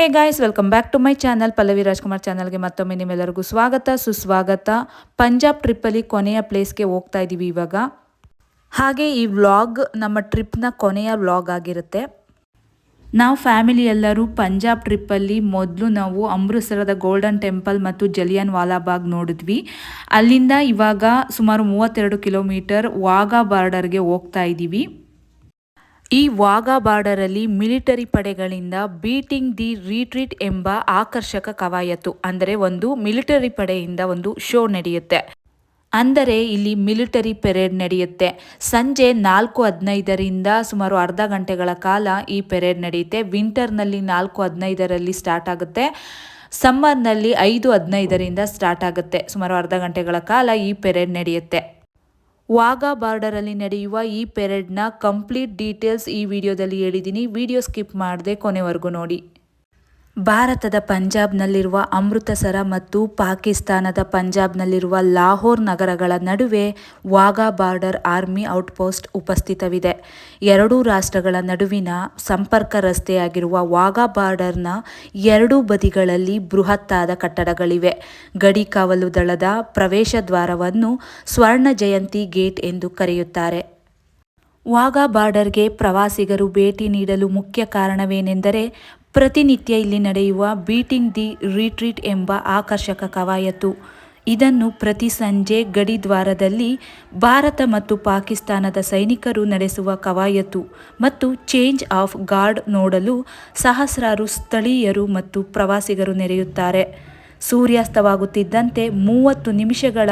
Hey guys, welcome back to my channel. Pallavi Rajkumar ಚಾನಲ್ಗೆ ಮತ್ತೊಮ್ಮೆ ನಿಮ್ಮೆಲ್ಲರಿಗೂ ಸ್ವಾಗತ ಸುಸ್ವಾಗತ. ಪಂಜಾಬ್ ಟ್ರಿಪ್ಪಲ್ಲಿ ಕೊನೆಯ ಪ್ಲೇಸ್ಗೆ ಹೋಗ್ತಾ ಇದ್ದೀವಿ ಇವಾಗ. ಹಾಗೆ ಈ ವ್ಲಾಗ್ ನಮ್ಮ ಟ್ರಿಪ್ನ ಕೊನೆಯ ವ್ಲಾಗ್ ಆಗಿರುತ್ತೆ. ನಾವು ಫ್ಯಾಮಿಲಿ ಎಲ್ಲರೂ ಪಂಜಾಬ್ ಟ್ರಿಪ್ಪಲ್ಲಿ ಮೊದಲು ನಾವು ಅಮೃತಸರದ ಗೋಲ್ಡನ್ ಟೆಂಪಲ್ ಮತ್ತು ಜಲಿಯನ್ ವಾಲಾಬಾಗ್ ನೋಡಿದ್ವಿ. ಅಲ್ಲಿಂದ ಇವಾಗ ಸುಮಾರು 32 ಕಿಲೋಮೀಟರ್ ವಾಘಾ ಬಾರ್ಡರ್ಗೆ ಹೋಗ್ತಾ ಇದ್ದೀವಿ. ಈ ವಾಘಾ ಬಾರ್ಡರಲ್ಲಿ ಮಿಲಿಟರಿ ಪಡೆಗಳಿಂದ ಬೀಟಿಂಗ್ ದಿ ರಿಟ್ರೀಟ್ ಎಂಬ ಆಕರ್ಷಕ ಕವಾಯತು, ಅಂದರೆ ಒಂದು ಮಿಲಿಟರಿ ಪಡೆಯಿಂದ ಒಂದು ಶೋ ನಡೆಯುತ್ತೆ. ಅಂದರೆ ಇಲ್ಲಿ ಮಿಲಿಟರಿ ಪೆರೇಡ್ ನಡೆಯುತ್ತೆ. ಸಂಜೆ 4:15ರಿಂದ ಸುಮಾರು ಅರ್ಧ ಗಂಟೆಗಳ ಕಾಲ ಈ ಪೆರೇಡ್ ನಡೆಯುತ್ತೆ. ವಿಂಟರ್ನಲ್ಲಿ 4:15ರಲ್ಲಿ ಸ್ಟಾರ್ಟ್ ಆಗುತ್ತೆ, ಸಮ್ಮರ್ನಲ್ಲಿ 5:15ರಿಂದ ಸ್ಟಾರ್ಟ್ ಆಗುತ್ತೆ. ಸುಮಾರು ಅರ್ಧ ಗಂಟೆಗಳ ಕಾಲ ಈ ಪೆರೇಡ್ ನಡೆಯುತ್ತೆ. ವಾಘಾ ಬಾರ್ಡರಲ್ಲಿ ನಡೆಯುವ ಈ ಪೆರೇಡ್ನ ಕಂಪ್ಲೀಟ್ ಡೀಟೇಲ್ಸ್ ಈ ವಿಡಿಯೋದಲ್ಲಿ ಹೇಳಿದ್ದೀನಿ. ವಿಡಿಯೋ ಸ್ಕಿಪ್ ಮಾಡದೆ ಕೊನೆವರೆಗೂ ನೋಡಿ. ಭಾರತದ ಪಂಜಾಬ್ನಲ್ಲಿರುವ ಅಮೃತಸರ ಮತ್ತು ಪಾಕಿಸ್ತಾನದ ಪಂಜಾಬ್ನಲ್ಲಿರುವ ಲಾಹೋರ್ ನಗರಗಳ ನಡುವೆ ವಾಘಾ ಬಾರ್ಡರ್ ಆರ್ಮಿ ಔಟ್ಪೋಸ್ಟ್ ಉಪಸ್ಥಿತವಿದೆ. ಎರಡೂ ರಾಷ್ಟ್ರಗಳ ನಡುವಿನ ಸಂಪರ್ಕ ರಸ್ತೆಯಾಗಿರುವ ವಾಘಾ ಬಾರ್ಡರ್ನ ಎರಡೂ ಬದಿಗಳಲ್ಲಿ ಬೃಹತ್ತಾದ ಕಟ್ಟಡಗಳಿವೆ. ಗಡಿ ಕಾವಲು ದಳದ ಪ್ರವೇಶ ದ್ವಾರವನ್ನು ಸ್ವರ್ಣ ಜಯಂತಿ ಗೇಟ್ ಎಂದು ಕರೆಯುತ್ತಾರೆ. ವಾಘಾ ಬಾರ್ಡರ್ಗೆ ಪ್ರವಾಸಿಗರು ಭೇಟಿ ನೀಡಲು ಮುಖ್ಯ ಕಾರಣವೇನೆಂದರೆ ಪ್ರತಿನಿತ್ಯ ಇಲ್ಲಿ ನಡೆಯುವ ಬೀಟಿಂಗ್ ದಿ ರಿಟ್ರೀಟ್ ಎಂಬ ಆಕರ್ಷಕ ಕವಾಯತು. ಇದನ್ನು ಪ್ರತಿ ಸಂಜೆ ಗಡಿ ದ್ವಾರದಲ್ಲಿ ಭಾರತ ಮತ್ತು ಪಾಕಿಸ್ತಾನದ ಸೈನಿಕರು ನಡೆಸುವ ಕವಾಯತು ಮತ್ತು ಚೇಂಜ್ ಆಫ್ ಗಾರ್ಡ್ ನೋಡಲು ಸಹಸ್ರಾರು ಸ್ಥಳೀಯರು ಮತ್ತು ಪ್ರವಾಸಿಗರು ನೆರೆಯುತ್ತಾರೆ. ಸೂರ್ಯಾಸ್ತವಾಗುತ್ತಿದ್ದಂತೆ 30 ನಿಮಿಷಗಳ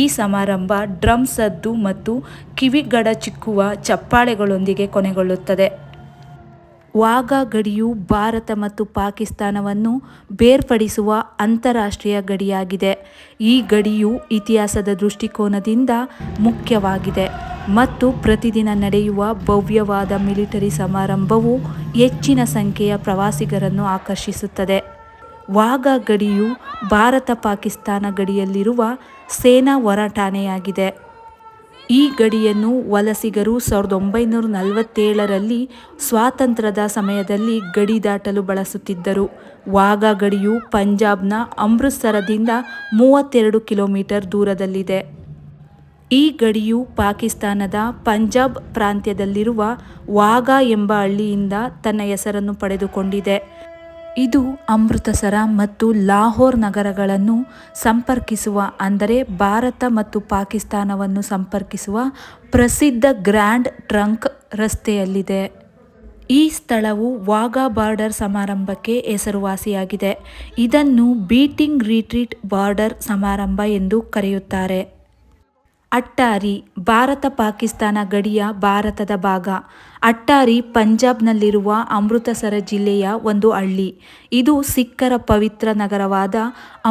ಈ ಸಮಾರಂಭ ಡ್ರಮ್ ಸದ್ದು ಮತ್ತು ಕಿವಿಗಡಚಿಕ್ಕುವ ಚಪ್ಪಾಳೆಗಳೊಂದಿಗೆ ಕೊನೆಗೊಳ್ಳುತ್ತದೆ. ವಾಘಾ ಗಡಿಯು ಭಾರತ ಮತ್ತು ಪಾಕಿಸ್ತಾನವನ್ನು ಬೇರ್ಪಡಿಸುವ ಅಂತಾರಾಷ್ಟ್ರೀಯ ಗಡಿಯಾಗಿದೆ. ಈ ಗಡಿಯು ಇತಿಹಾಸದ ದೃಷ್ಟಿಕೋನದಿಂದ ಮುಖ್ಯವಾಗಿದೆ ಮತ್ತು ಪ್ರತಿದಿನ ನಡೆಯುವ ಭವ್ಯವಾದ ಮಿಲಿಟರಿ ಸಮಾರಂಭವು ಹೆಚ್ಚಿನ ಸಂಖ್ಯೆಯ ಪ್ರವಾಸಿಗರನ್ನು ಆಕರ್ಷಿಸುತ್ತದೆ. ವಾಘಾ ಗಡಿಯು ಭಾರತ-ಪಾಕಿಸ್ತಾನ ಗಡಿಯಲ್ಲಿರುವ ಸೇನಾ ಹೊರಠಾಣೆಯಾಗಿದೆ. ಈ ಗಡಿಯನ್ನು ವಲಸಿಗರು 1947ರಲ್ಲಿ ಸ್ವಾತಂತ್ರ್ಯದ ಸಮಯದಲ್ಲಿ ಗಡಿ ದಾಟಲು ಬಳಸುತ್ತಿದ್ದರು. ವಾಘಾ ಗಡಿಯು ಪಂಜಾಬ್ನ ಅಮೃತಸರದಿಂದ 32 ಕಿಲೋಮೀಟರ್ ದೂರದಲ್ಲಿದೆ. ಈ ಗಡಿಯು ಪಾಕಿಸ್ತಾನದ ಪಂಜಾಬ್ ಪ್ರಾಂತ್ಯದಲ್ಲಿರುವ ವಾಘಾ ಎಂಬ ಹಳ್ಳಿಯಿಂದ ತನ್ನ ಹೆಸರನ್ನು ಪಡೆದುಕೊಂಡಿದೆ. ಇದು ಅಮೃತಸರ ಮತ್ತು ಲಾಹೋರ್ ನಗರಗಳನ್ನು ಸಂಪರ್ಕಿಸುವ, ಅಂದರೆ ಭಾರತ ಮತ್ತು ಪಾಕಿಸ್ತಾನವನ್ನು ಸಂಪರ್ಕಿಸುವ ಪ್ರಸಿದ್ಧ ಗ್ರ್ಯಾಂಡ್ ಟ್ರಂಕ್ ರಸ್ತೆಯಲ್ಲಿದೆ. ಈ ಸ್ಥಳವು ವಾಘಾ ಬಾರ್ಡರ್ ಸಮಾರಂಭಕ್ಕೆ ಹೆಸರುವಾಸಿಯಾಗಿದೆ. ಇದನ್ನು ಬೀಟಿಂಗ್ ರಿಟ್ರೀಟ್ ಬಾರ್ಡರ್ ಸಮಾರಂಭ ಎಂದು ಕರೆಯುತ್ತಾರೆ. ಅಟ್ಟಾರಿ ಭಾರತ-ಪಾಕಿಸ್ತಾನ ಗಡಿಯ ಭಾರತದ ಭಾಗ. ಅಟ್ಟಾರಿ ಪಂಜಾಬ್ನಲ್ಲಿರುವ ಅಮೃತಸರ ಜಿಲ್ಲೆಯ ಒಂದು ಹಳ್ಳಿ. ಇದು ಸಿಖ್ಖರ ಪವಿತ್ರ ನಗರವಾದ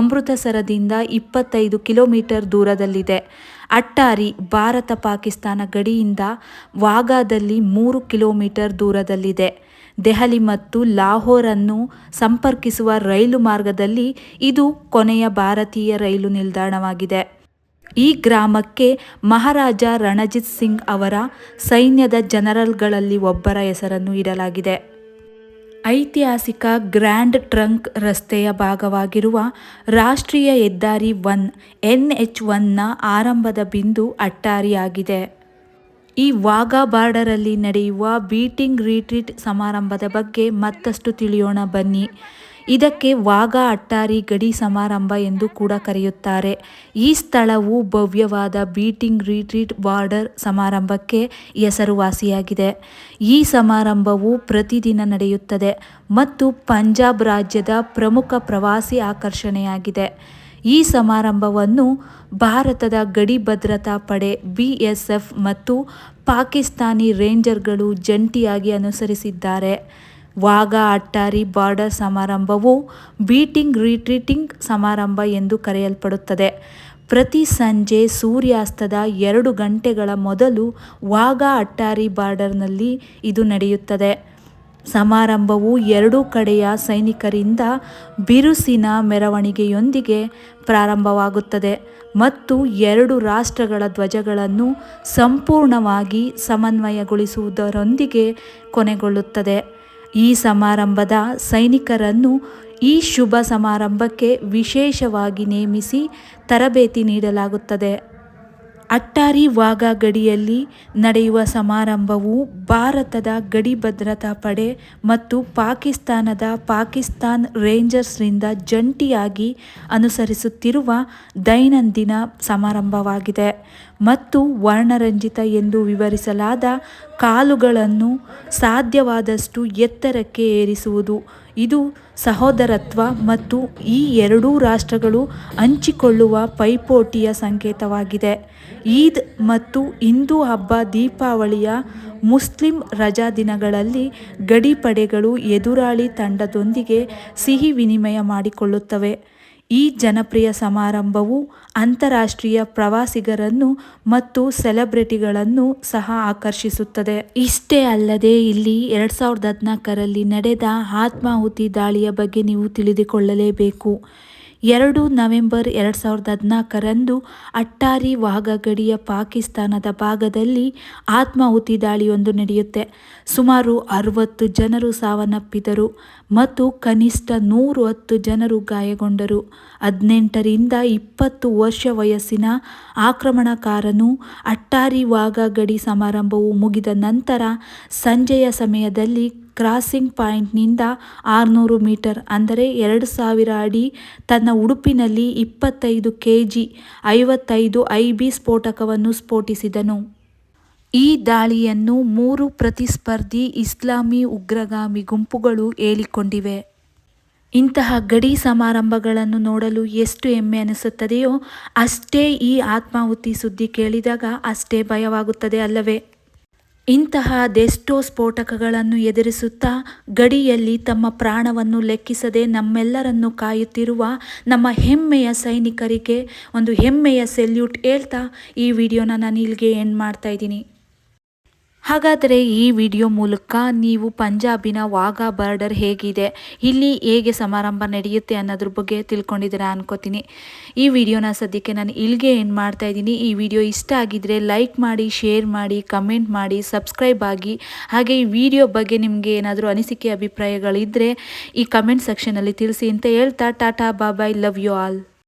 ಅಮೃತಸರದಿಂದ 25 ಕಿಲೋಮೀಟರ್ ದೂರದಲ್ಲಿದೆ. ಅಟ್ಟಾರಿ ಭಾರತ-ಪಾಕಿಸ್ತಾನ ಗಡಿಯಿಂದ ವಾಘಾದಲ್ಲಿ 3 ಕಿಲೋಮೀಟರ್ ದೂರದಲ್ಲಿದೆ. ದೆಹಲಿ ಮತ್ತು ಲಾಹೋರನ್ನು ಸಂಪರ್ಕಿಸುವ ರೈಲು ಮಾರ್ಗದಲ್ಲಿ ಇದು ಕೊನೆಯ ಭಾರತೀಯ ರೈಲು ನಿಲ್ದಾಣವಾಗಿದೆ. ಈ ಗ್ರಾಮಕ್ಕೆ ಮಹಾರಾಜ ರಣಜಿತ್ ಸಿಂಗ್ ಅವರ ಸೈನ್ಯದ ಜನರಲ್ಗಳಲ್ಲಿ ಒಬ್ಬರ ಹೆಸರನ್ನು ಇಡಲಾಗಿದೆ. ಐತಿಹಾಸಿಕ ಗ್ರ್ಯಾಂಡ್ ಟ್ರಂಕ್ ರಸ್ತೆಯ ಭಾಗವಾಗಿರುವ ರಾಷ್ಟ್ರೀಯ ಹೆದ್ದಾರಿ 1 NH1ನ ಆರಂಭದ ಬಿಂದು ಅಟ್ಟಾರಿ ಆಗಿದೆ. ಈ ವಾಘಾ ಬಾರ್ಡರಲ್ಲಿ ನಡೆಯುವ ಬೀಟಿಂಗ್ ರಿಟ್ರೀಟ್ ಸಮಾರಂಭದ ಬಗ್ಗೆ ಮತ್ತಷ್ಟು ತಿಳಿಯೋಣ ಬನ್ನಿ. ಇದಕ್ಕೆ ವಾಘಾ ಅಟ್ಟಾರಿ ಗಡಿ ಸಮಾರಂಭ ಎಂದು ಕೂಡ ಕರೆಯುತ್ತಾರೆ. ಈ ಸ್ಥಳವು ಭವ್ಯವಾದ ಬೀಟಿಂಗ್ ರಿಟ್ರೀಟ್ ಬಾರ್ಡರ್ ಸಮಾರಂಭಕ್ಕೆ ಹೆಸರುವಾಸಿಯಾಗಿದೆ. ಈ ಸಮಾರಂಭವು ಪ್ರತಿದಿನ ನಡೆಯುತ್ತದೆ ಮತ್ತು ಪಂಜಾಬ್ ರಾಜ್ಯದ ಪ್ರಮುಖ ಪ್ರವಾಸಿ ಆಕರ್ಷಣೆಯಾಗಿದೆ. ಈ ಸಮಾರಂಭವನ್ನು ಭಾರತದ ಗಡಿ ಭದ್ರತಾ ಪಡೆ BSF ಮತ್ತು ಪಾಕಿಸ್ತಾನಿ ರೇಂಜರ್ಗಳು ಜಂಟಿಯಾಗಿ ಅನುಸರಿಸಿದ್ದಾರೆ. ವಾಘಾ ಅಟ್ಟಾರಿ ಬಾರ್ಡರ್ ಸಮಾರಂಭವು ಬೀಟಿಂಗ್ ರಿಟ್ರೀಟಿಂಗ್ ಸಮಾರಂಭ ಎಂದು ಕರೆಯಲ್ಪಡುತ್ತದೆ. ಪ್ರತಿ ಸಂಜೆ ಸೂರ್ಯಾಸ್ತದ 2 ಗಂಟೆಗಳ ಮೊದಲು ವಾಘಾ ಅಟ್ಟಾರಿ ಬಾರ್ಡರ್ನಲ್ಲಿ ಇದು ನಡೆಯುತ್ತದೆ. ಸಮಾರಂಭವು ಎರಡೂ ಕಡೆಯ ಸೈನಿಕರಿಂದ ಬಿರುಸಿನ ಮೆರವಣಿಗೆಯೊಂದಿಗೆ ಪ್ರಾರಂಭವಾಗುತ್ತದೆ ಮತ್ತು ಎರಡು ರಾಷ್ಟ್ರಗಳ ಧ್ವಜಗಳನ್ನು ಸಂಪೂರ್ಣವಾಗಿ ಸಮನ್ವಯಗೊಳಿಸುವುದರೊಂದಿಗೆ ಕೊನೆಗೊಳ್ಳುತ್ತದೆ. ಈ ಸಮಾರಂಭದ ಸೈನಿಕರನ್ನು ಈ ಶುಭ ಸಮಾರಂಭಕ್ಕೆ ವಿಶೇಷವಾಗಿ ನೇಮಿಸಿ ತರಬೇತಿ ನೀಡಲಾಗುತ್ತದೆ. ಅಟ್ಟಾರಿ ವಾಘಾ ಗಡಿಯಲ್ಲಿ ನಡೆಯುವ ಸಮಾರಂಭವು ಭಾರತದ ಗಡಿ ಭದ್ರತಾ ಪಡೆ ಮತ್ತು ಪಾಕಿಸ್ತಾನದ ಪಾಕಿಸ್ತಾನ್ ರೇಂಜರ್ಸ್ರಿಂದ ಜಂಟಿಯಾಗಿ ಅನುಸರಿಸುತ್ತಿರುವ ದೈನಂದಿನ ಸಮಾರಂಭವಾಗಿದೆ ಮತ್ತು ವರ್ಣರಂಜಿತ ಎಂದು ವಿವರಿಸಲಾದ ಕಾಲುಗಳನ್ನು ಸಾಧ್ಯವಾದಷ್ಟು ಎತ್ತರಕ್ಕೆ ಏರಿಸುವುದು. ಇದು ಸಹೋದರತ್ವ ಮತ್ತು ಈ ಎರಡೂ ರಾಷ್ಟ್ರಗಳು ಹಂಚಿಕೊಳ್ಳುವ ಪೈಪೋಟಿಯ ಸಂಕೇತವಾಗಿದೆ. ಈದ್ ಮತ್ತು ಹಿಂದೂ ಹಬ್ಬ, ದೀಪಾವಳಿಯ ಮುಸ್ಲಿಂ ರಜಾ ದಿನಗಳಲ್ಲಿ ಗಡಿ ಪಡೆಗಳು ಎದುರಾಳಿ ತಂಡದೊಂದಿಗೆ ಸಿಹಿ ವಿನಿಮಯ ಮಾಡಿಕೊಳ್ಳುತ್ತವೆ. ಈ ಜನಪ್ರಿಯ ಸಮಾರಂಭವು ಅಂತಾರಾಷ್ಟ್ರೀಯ ಪ್ರವಾಸಿಗರನ್ನು ಮತ್ತು ಸೆಲೆಬ್ರಿಟಿಗಳನ್ನು ಸಹ ಆಕರ್ಷಿಸುತ್ತದೆ. ಇಷ್ಟೇ ಅಲ್ಲದೆ ಇಲ್ಲಿ 2014ರಲ್ಲಿ ನಡೆದ ಆತ್ಮಾಹುತಿ ದಾಳಿಯ ಬಗ್ಗೆ ನೀವು ತಿಳಿದುಕೊಳ್ಳಲೇಬೇಕು. 2 ನವೆಂಬರ್ 2014ರಂದು ಅಟ್ಟಾರಿ ವಾಘಾ ಗಡಿಯ ಪಾಕಿಸ್ತಾನದ ಭಾಗದಲ್ಲಿ ಆತ್ಮಾಹುತಿ ದಾಳಿಯೊಂದು ನಡೆಯುತ್ತೆ. ಸುಮಾರು 60 ಜನರು ಸಾವನ್ನಪ್ಪಿದರು ಮತ್ತು ಕನಿಷ್ಠ 110 ಜನರು ಗಾಯಗೊಂಡರು. 18ರಿಂದ 20 ವರ್ಷ ವಯಸ್ಸಿನ ಆಕ್ರಮಣಕಾರನು ಅಟ್ಟಾರಿ ವಾಘಾ ಗಡಿ ಸಮಾರಂಭವು ಮುಗಿದ ನಂತರ ಸಂಜೆಯ ಸಮಯದಲ್ಲಿ ಕ್ರಾಸಿಂಗ್ ಪಾಯಿಂಟ್ನಿಂದ 600 ಮೀಟರ್ ಅಂದರೆ 2000 ಅಡಿ ತನ್ನ ಉಡುಪಿನಲ್ಲಿ 25 kg 55 IB ಸ್ಫೋಟಕವನ್ನು ಸ್ಫೋಟಿಸಿದನು. ಈ ದಾಳಿಯನ್ನು 3 ಪ್ರತಿಸ್ಪರ್ಧಿ ಇಸ್ಲಾಮಿ ಉಗ್ರಗಾಮಿ ಗುಂಪುಗಳು ಹೇಳಿಕೊಂಡಿವೆ. ಇಂತಹ ಗಡಿ ಸಮಾರಂಭಗಳನ್ನು ನೋಡಲು ಎಷ್ಟು ಹೆಮ್ಮೆ ಅನಿಸುತ್ತದೆಯೋ ಅಷ್ಟೇ ಈ ಆತ್ಮಾಹುತಿ ಸುದ್ದಿ ಕೇಳಿದಾಗ ಅಷ್ಟೇ ಭಯವಾಗುತ್ತದೆ ಅಲ್ಲವೇ? ಇಂತಹ ಅದೆಷ್ಟೋ ಸ್ಫೋಟಕಗಳನ್ನು ಎದುರಿಸುತ್ತಾ ಗಡಿಯಲ್ಲಿ ತಮ್ಮ ಪ್ರಾಣವನ್ನು ಲೆಕ್ಕಿಸದೆ ನಮ್ಮೆಲ್ಲರನ್ನು ಕಾಯುತ್ತಿರುವ ನಮ್ಮ ಹೆಮ್ಮೆಯ ಸೈನಿಕರಿಗೆ ಒಂದು ಹೆಮ್ಮೆಯ ಸೆಲ್ಯೂಟ್ ಹೇಳ್ತಾ ಈ ವಿಡಿಯೋನ ನಾನು ಇಲ್ಲಿಗೆ ಎಂಡ್ ಮಾಡ್ತಾ ಇದ್ದೀನಿ. ಹಾಗಾದರೆ ಈ ವಿಡಿಯೋ ಮೂಲಕ ನೀವು ಪಂಜಾಬಿನ ವಾಘಾ ಬಾರ್ಡರ್ ಹೇಗಿದೆ, ಇಲ್ಲಿ ಹೇಗೆ ಸಮಾರಂಭ ನಡೆಯುತ್ತೆ ಅನ್ನೋದ್ರ ಬಗ್ಗೆ ತಿಳ್ಕೊಂಡಿದ್ದೀರಾ ಅನ್ಕೋತೀನಿ. ಈ ವಿಡಿಯೋನ ಸದ್ಯಕ್ಕೆ ನಾನು ಇಲ್ಲಿಗೆ ಎಂಡ್ ಮಾಡ್ತಾ ಇದ್ದೀನಿ. ಈ ವಿಡಿಯೋ ಇಷ್ಟ ಆಗಿದ್ರೆ ಲೈಕ್ ಮಾಡಿ, ಶೇರ್ ಮಾಡಿ, ಕಮೆಂಟ್ ಮಾಡಿ, ಸಬ್ಸ್ಕ್ರೈಬ್ ಆಗಿ. ಹಾಗೆ ಈ ವಿಡಿಯೋ ಬಗ್ಗೆ ನಿಮಗೆ ಏನಾದರೂ ಅನಿಸಿಕೆ ಅಭಿಪ್ರಾಯಗಳಿದ್ದರೆ ಈ ಕಮೆಂಟ್ ಸೆಕ್ಷನಲ್ಲಿ ತಿಳಿಸಿ ಅಂತ ಹೇಳ್ತಾ ಟಾಟಾ ಬಾಯ್, ಲವ್ ಯು ಆಲ್.